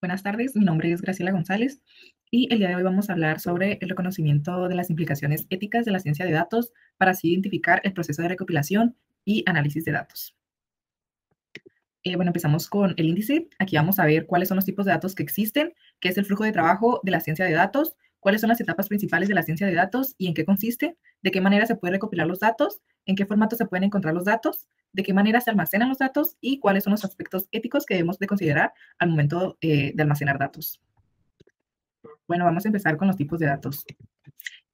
Buenas tardes, mi nombre es Graciela González y el día de hoy vamos a hablar sobre el reconocimiento de las implicaciones éticas de la ciencia de datos para así identificar el proceso de recopilación y análisis de datos. Bueno, empezamos con el índice. Aquí vamos a ver cuáles son los tipos de datos que existen, qué es el flujo de trabajo de la ciencia de datos, cuáles son las etapas principales de la ciencia de datos y en qué consiste, de qué manera se puede recopilar los datos, en qué formato se pueden encontrar los datos, de qué manera se almacenan los datos y cuáles son los aspectos éticos que debemos de considerar al momento de almacenar datos. Bueno, vamos a empezar con los tipos de datos.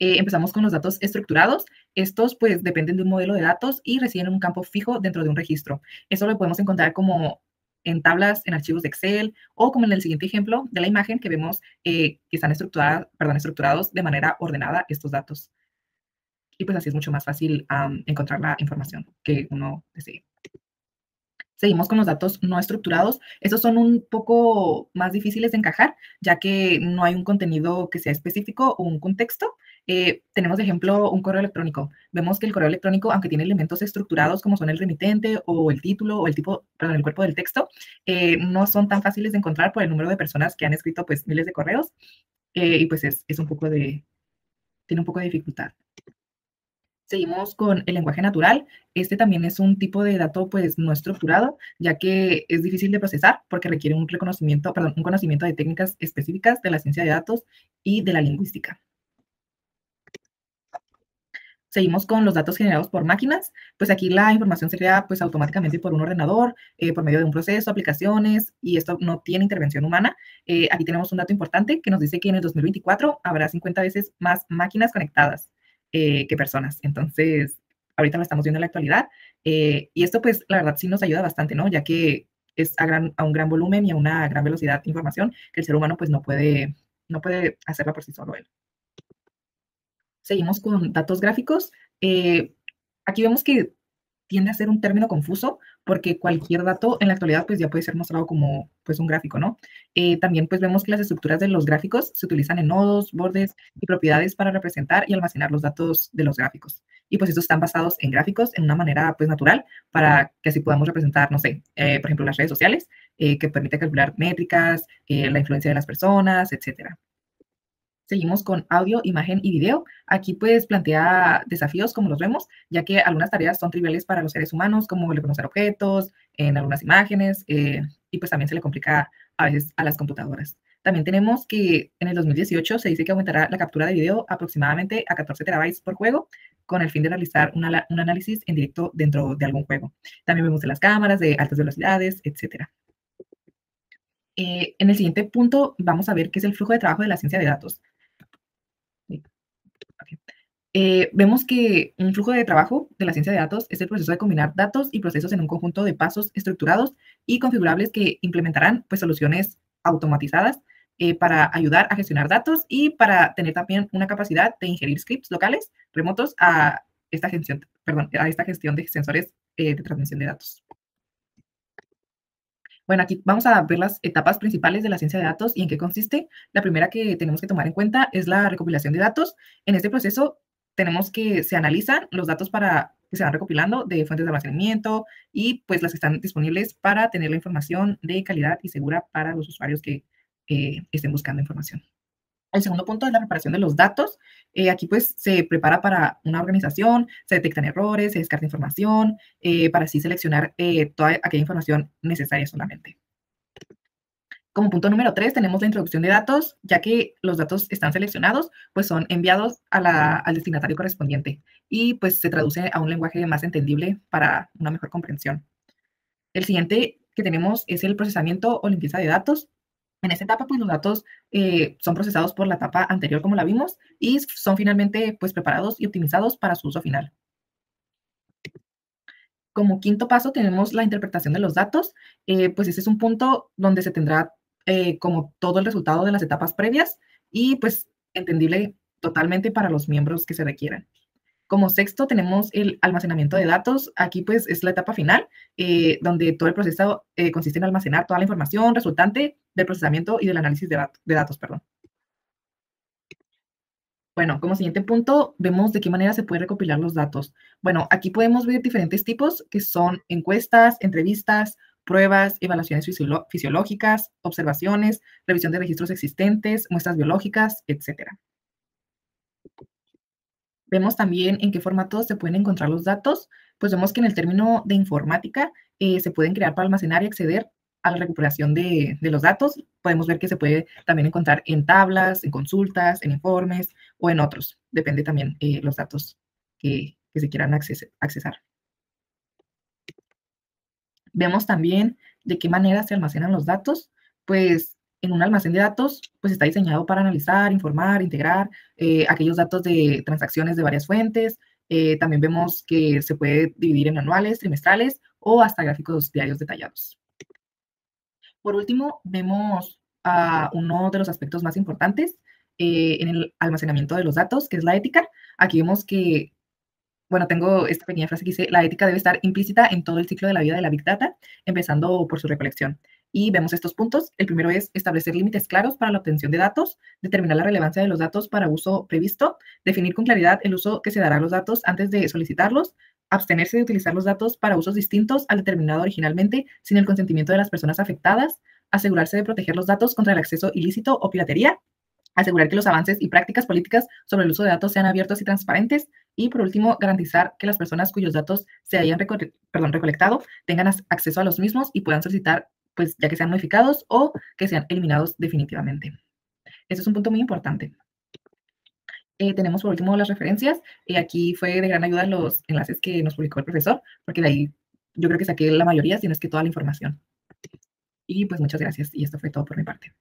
Empezamos con los datos estructurados. Estos pues dependen de un modelo de datos y residen en un campo fijo dentro de un registro. Eso lo podemos encontrar como en tablas, en archivos de Excel o como en el siguiente ejemplo de la imagen que vemos que están estructurados de manera ordenada estos datos. Y pues así es mucho más fácil encontrar la información que uno desee. Seguimos con los datos no estructurados. Estos son un poco más difíciles de encajar, ya que no hay un contenido que sea específico o un contexto. Tenemos de ejemplo un correo electrónico. Vemos que el correo electrónico, aunque tiene elementos estructurados como son el remitente o el título o el tipo, perdón, el cuerpo del texto, no son tan fáciles de encontrar por el número de personas que han escrito pues miles de correos y pues es un poco tiene un poco de dificultad. Seguimos con el lenguaje natural. Este también es un tipo de dato, pues, no estructurado, ya que es difícil de procesar porque requiere un reconocimiento, perdón, un conocimiento de técnicas específicas de la ciencia de datos y de la lingüística. Seguimos con los datos generados por máquinas. Pues aquí la información se crea pues automáticamente por un ordenador, por medio de un proceso, aplicaciones, y esto no tiene intervención humana. Aquí tenemos un dato importante que nos dice que en el 2024 habrá 50 veces más máquinas conectadas que personas. Entonces, ahorita lo estamos viendo en la actualidad. Y esto pues la verdad sí nos ayuda bastante, ¿no? Ya que es a un gran volumen y a una gran velocidad de información que el ser humano pues no puede hacerla por sí solo él. Seguimos con datos gráficos. Eh, Aquí vemos que tiende a ser un término confuso porque cualquier dato en la actualidad pues ya puede ser mostrado como pues un gráfico, ¿no? También pues vemos que las estructuras de los gráficos se utilizan en nodos, bordes y propiedades para representar y almacenar los datos de los gráficos. Y pues estos están basados en gráficos en una manera pues natural para que así podamos representar, no sé, por ejemplo las redes sociales que permite calcular métricas, la influencia de las personas, etcétera. Seguimos con audio, imagen y video. Aquí pues plantea desafíos como los vemos, ya que algunas tareas son triviales para los seres humanos, como reconocer objetos en algunas imágenes, y pues también se le complica a veces a las computadoras. También tenemos que en el 2018 se dice que aumentará la captura de video aproximadamente a 14 terabytes por juego, con el fin de realizar un análisis en directo dentro de algún juego. También vemos de las cámaras, de altas velocidades, etcétera. En el siguiente punto vamos a ver qué es el flujo de trabajo de la ciencia de datos. Vemos que un flujo de trabajo de la ciencia de datos es el proceso de combinar datos y procesos en un conjunto de pasos estructurados y configurables que implementarán pues, soluciones automatizadas para ayudar a gestionar datos y para tener también una capacidad de ingerir scripts locales remotos a esta gestión, perdón, a esta gestión de sensores de transmisión de datos. Bueno, aquí vamos a ver las etapas principales de la ciencia de datos y en qué consiste. La primera que tenemos que tomar en cuenta es la recopilación de datos. En este proceso tenemos que se analizan los datos para que se van recopilando de fuentes de almacenamiento y pues las que están disponibles para tener la información de calidad y segura para los usuarios que estén buscando información. El segundo punto es la preparación de los datos. Aquí pues se prepara para una organización, se detectan errores, se descarta información, para así seleccionar toda aquella información necesaria solamente. Como punto número 3 tenemos la introducción de datos, ya que los datos están seleccionados, pues son enviados al destinatario correspondiente y pues se traduce a un lenguaje más entendible para una mejor comprensión. El siguiente que tenemos es el procesamiento o limpieza de datos. En esta etapa, pues los datos son procesados por la etapa anterior, como la vimos, y son finalmente pues preparados y optimizados para su uso final. Como quinto paso tenemos la interpretación de los datos, pues ese es un punto donde se tendrá como todo el resultado de las etapas previas y pues entendible totalmente para los miembros que se requieran. Como sexto tenemos el almacenamiento de datos. Aquí pues es la etapa final, donde todo el proceso consiste en almacenar toda la información resultante del procesamiento y del análisis de datos, perdón. Bueno, como siguiente punto, vemos de qué manera se puede recopilar los datos. Bueno, aquí podemos ver diferentes tipos que son encuestas, entrevistas, pruebas, evaluaciones fisiológicas, observaciones, revisión de registros existentes, muestras biológicas, etcétera. Vemos también en qué formatos se pueden encontrar los datos, pues vemos que en el término de informática se pueden crear para almacenar y acceder a la recuperación de los datos. Podemos ver que se puede también encontrar en tablas, en consultas, en informes o en otros. Depende también los datos que se quieran accesar. Vemos también de qué manera se almacenan los datos, pues en un almacén de datos, pues está diseñado para analizar, informar, integrar aquellos datos de transacciones de varias fuentes. También vemos que se puede dividir en anuales, trimestrales o hasta gráficos diarios detallados. Por último, vemos uno de los aspectos más importantes en el almacenamiento de los datos, que es la ética. Aquí vemos que bueno, tengo esta pequeña frase que dice, la ética debe estar implícita en todo el ciclo de la vida de la Big Data, empezando por su recolección. Y vemos estos puntos. El primero es establecer límites claros para la obtención de datos, determinar la relevancia de los datos para uso previsto, definir con claridad el uso que se dará a los datos antes de solicitarlos, abstenerse de utilizar los datos para usos distintos al determinado originalmente sin el consentimiento de las personas afectadas, asegurarse de proteger los datos contra el acceso ilícito o piratería, asegurar que los avances y prácticas políticas sobre el uso de datos sean abiertos y transparentes. Y por último, garantizar que las personas cuyos datos se hayan recolectado tengan acceso a los mismos y puedan solicitar, pues, ya que sean modificados o que sean eliminados definitivamente. Eso es un punto muy importante. Tenemos por último las referencias. Aquí fue de gran ayuda los enlaces que nos publicó el profesor, porque de ahí yo creo que saqué la mayoría, si no es que toda la información. Y pues muchas gracias. Y esto fue todo por mi parte.